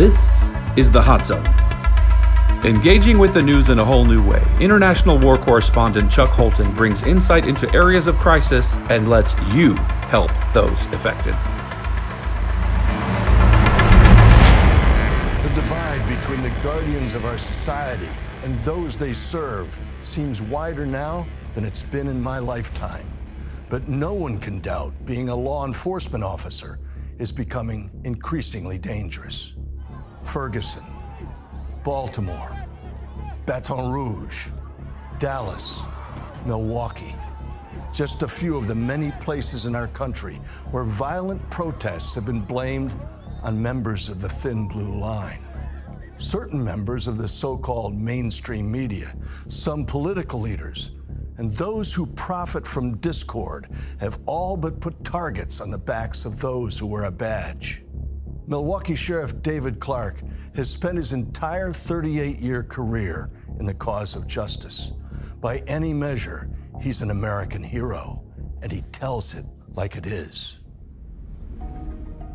This is the Hot Zone. Engaging with the news in a whole new way, international war correspondent Chuck Holton brings insight into areas of crisis and lets you help those affected. The divide between the guardians of our society and those they serve seems wider now than it's been in my lifetime. But no one can doubt being a law enforcement officer is becoming increasingly dangerous. Ferguson, Baltimore, Baton Rouge, Dallas, Milwaukee. Just a few of the many places in our country where violent protests have been blamed on members of the Thin Blue Line. Certain members of the so-called mainstream media, some political leaders, and those who profit from discord have all but put targets on the backs of those who wear a badge. Milwaukee Sheriff David Clarke has spent his entire 38-year career in the cause of justice. By any measure, he's an American hero, and he tells it like it is.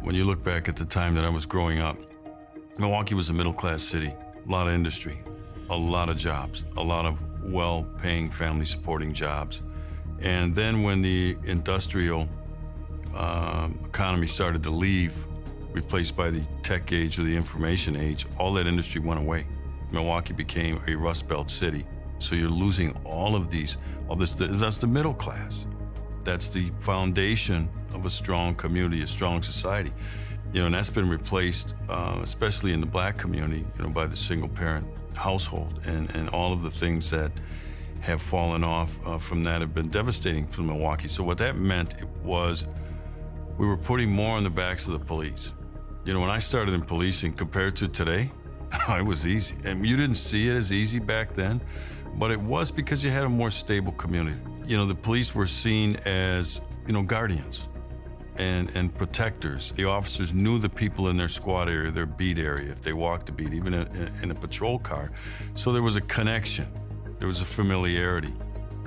When you look back at the time that I was growing up, Milwaukee was a middle-class city, a lot of industry, a lot of jobs, a lot of well-paying, family-supporting jobs. And then when the industrial economy started to leave, replaced by the tech age or the information age, all that industry went away. Milwaukee became a Rust Belt city. So you're losing all this, that's the middle class. That's the foundation of a strong community, a strong society. And that's been replaced, especially in the black community, by the single parent household, and all of the things that have fallen off from that have been devastating for Milwaukee. So what that meant was we were putting more on the backs of the police. When I started in policing compared to today, it was easy. And you didn't see it as easy back then, but it was because you had a more stable community. The police were seen as, guardians and protectors. The officers knew the people in their squad area, their beat area, if they walked the beat, even in a patrol car. So there was a connection. There was a familiarity.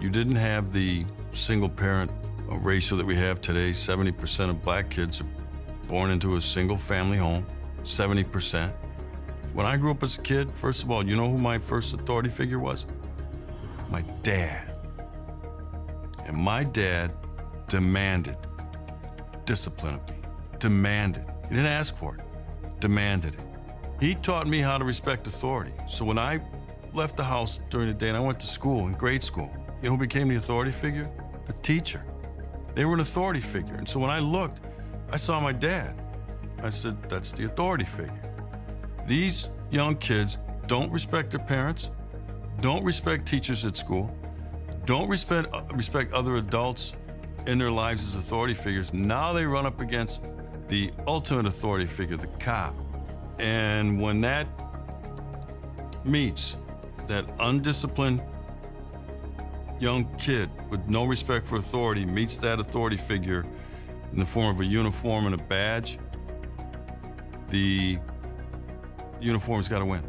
You didn't have the single parent ratio that we have today. 70% of black kids are born into a single family home, 70%. When I grew up as a kid, first of all, you know who my first authority figure was? My dad. And my dad demanded discipline of me. Demanded. He didn't ask for it. Demanded it. He taught me how to respect authority. So when I left the house during the day and I went to school, in grade school, you know who became the authority figure? The teacher. They were an authority figure. And so when I looked, I saw my dad. I said, that's the authority figure. These young kids don't respect their parents, don't respect teachers at school, don't respect other adults in their lives as authority figures. Now they run up against the ultimate authority figure, the cop. And when that meets that undisciplined young kid with no respect for authority, meets that authority figure in the form of a uniform and a badge, the uniform's got to win.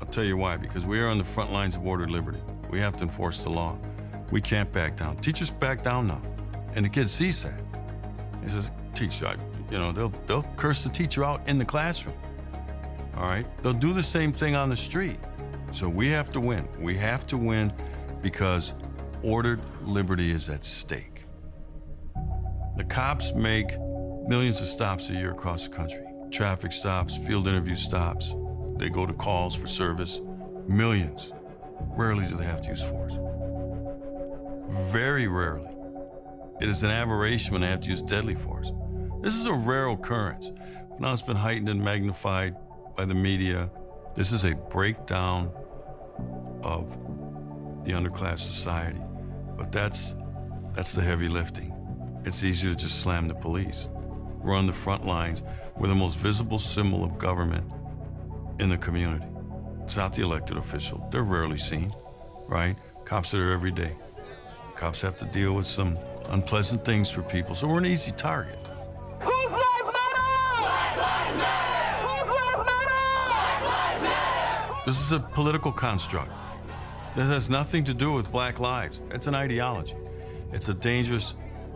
I'll tell you why, because we are on the front lines of order and liberty. We have to enforce the law. We can't back down. Teachers back down now, and the kid sees that. He says, teacher, they'll curse the teacher out in the classroom. All right? They'll do the same thing on the street. So we have to win. We have to win because ordered liberty is at stake. The cops make millions of stops a year across the country. Traffic stops, field interview stops. They go to calls for service. Millions. Rarely do they have to use force. Very rarely. It is an aberration when they have to use deadly force. This is a rare occurrence. Now it's been heightened and magnified by the media. This is a breakdown of the underclass society. But that's the heavy lifting. It's easier to just slam the police. We're on the front lines. We're the most visible symbol of government in the community. It's not the elected official. They're rarely seen, right? Cops are there every day. Cops have to deal with some unpleasant things for people, so we're an easy target. Whose lives matter? Black lives matter! Whose lives matter? Black lives matter! This is a political construct. This has nothing to do with black lives. It's an ideology. It's a dangerous,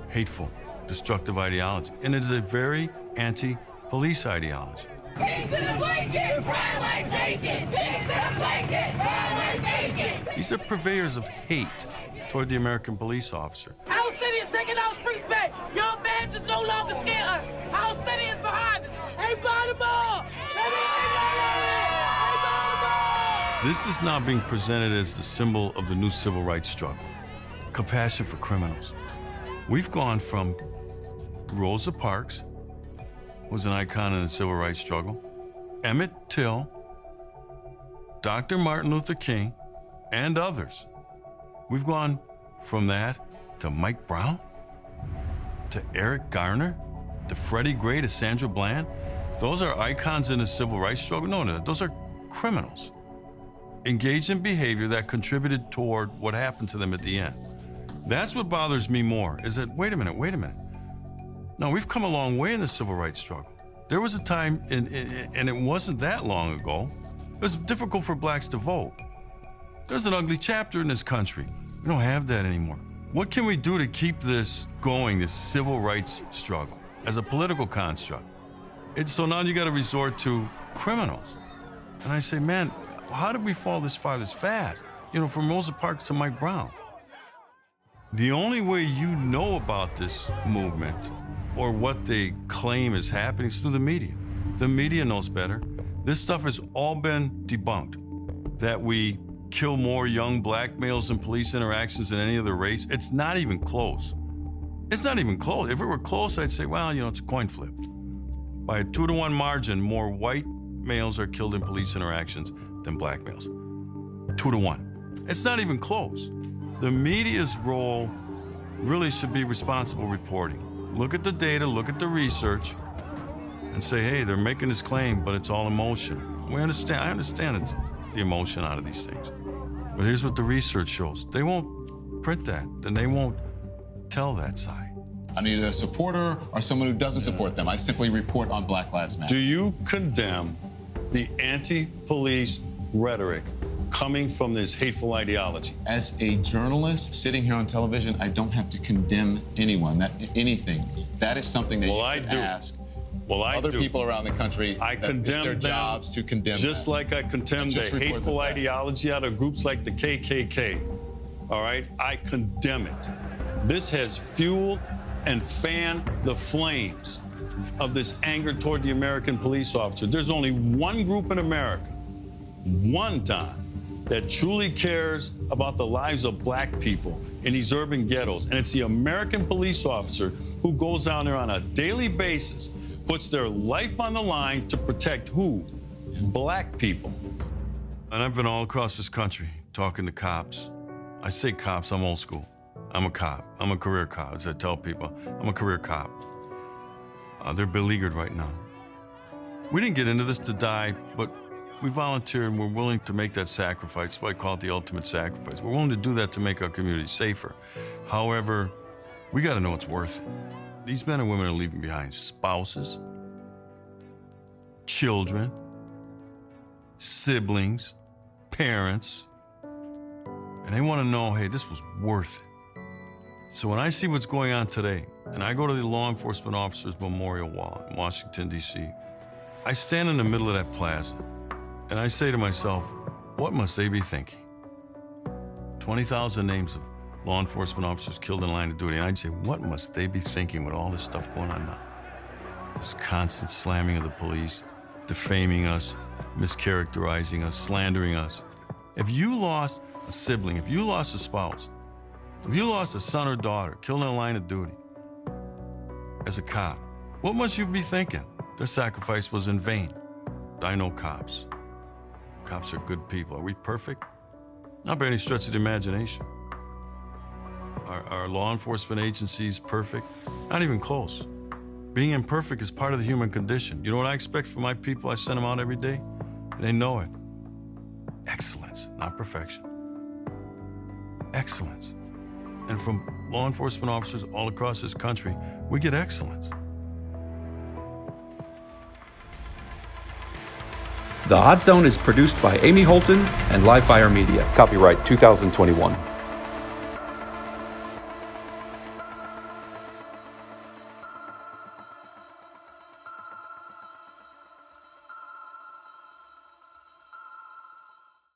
hateful, destructive ideology. And it is a very anti-police ideology. Pigs in a blanket, fry like bacon. Pigs in a blanket, fry like bacon. These are purveyors of hate toward the American police officer. Our city is taking our streets back. Your badges no longer scare us. Our city is behind us. Hey, Baltimore! Let me Hey, Baltimore! This is now being presented as the symbol of the new civil rights struggle. Compassion for criminals. We've gone from Rosa Parks, who was an icon in the civil rights struggle, Emmett Till, Dr. Martin Luther King, and others. We've gone from that to Mike Brown, to Eric Garner, to Freddie Gray, to Sandra Bland. Those are icons in the civil rights struggle? No, those are criminals engaged in behavior that contributed toward what happened to them at the end. That's what bothers me more, is that, wait a minute. No, we've come a long way in the civil rights struggle. There was a time, and it wasn't that long ago, it was difficult for blacks to vote. There's an ugly chapter in this country. We don't have that anymore. What can we do to keep this going, this civil rights struggle, as a political construct? So now you got to resort to criminals. And I say, man, how did we fall this far this fast? From Rosa Parks to Mike Brown. The only way you know about this movement or what they claim is happening is through the media. The media knows better. This stuff has all been debunked. That we kill more young black males in police interactions than any other race. It's not even close. It's not even close. If it were close, I'd say, well, it's a coin flip. By a 2-to-1 margin, more white males are killed in police interactions than black males. 2-to-1. It's not even close. The media's role really should be responsible reporting. Look at the data, look at the research, and say, hey, they're making this claim, but it's all emotion. I understand it's the emotion out of these things. But here's what the research shows. They won't print that, then they won't tell that side. I need a supporter or someone who doesn't support them. I simply report on Black Lives Matter. Do you condemn the anti-police rhetoric coming from this hateful ideology? As a journalist sitting here on television, I don't have to condemn anyone, anything. That is something that you should ask other people around the country. I condemn their jobs to condemn just that. like I condemn the hateful ideology out of groups like the KKK. All right? I condemn it. This has fueled and fanned the flames of this anger toward the American police officer. There's only one group in America, one time, that truly cares about the lives of black people in these urban ghettos. And it's the American police officer who goes down there on a daily basis, puts their life on the line to protect who? Black people. And I've been all across this country talking to cops. I say cops, I'm old school. I'm a cop. I'm a career cop, as I tell people. I'm a career cop. They're beleaguered right now. We didn't get into this to die, but we volunteered and we're willing to make that sacrifice. That's why I call it the ultimate sacrifice. We're willing to do that to make our community safer. However, we got to know it's worth it. These men and women are leaving behind spouses, children, siblings, parents, and they want to know, hey, this was worth it. So when I see what's going on today, and I go to the Law Enforcement Officers Memorial Wall in Washington, D.C., I stand in the middle of that plaza, and I say to myself, what must they be thinking? 20,000 names of law enforcement officers killed in line of duty, and I'd say, what must they be thinking with all this stuff going on now? This constant slamming of the police, defaming us, mischaracterizing us, slandering us. If you lost a sibling, if you lost a spouse, if you lost a son or daughter killed in a line of duty as a cop, what must you be thinking? Their sacrifice was in vain. I know cops. Cops are good people. Are we perfect? Not by any stretch of the imagination. Are law enforcement agencies perfect? Not even close. Being imperfect is part of the human condition. You know what I expect from my people? I send them out every day. They know it. Excellence, not perfection. Excellence. And from law enforcement officers all across this country, we get excellence. The Hot Zone is produced by Amy Holton and Livefire Media. Copyright 2021.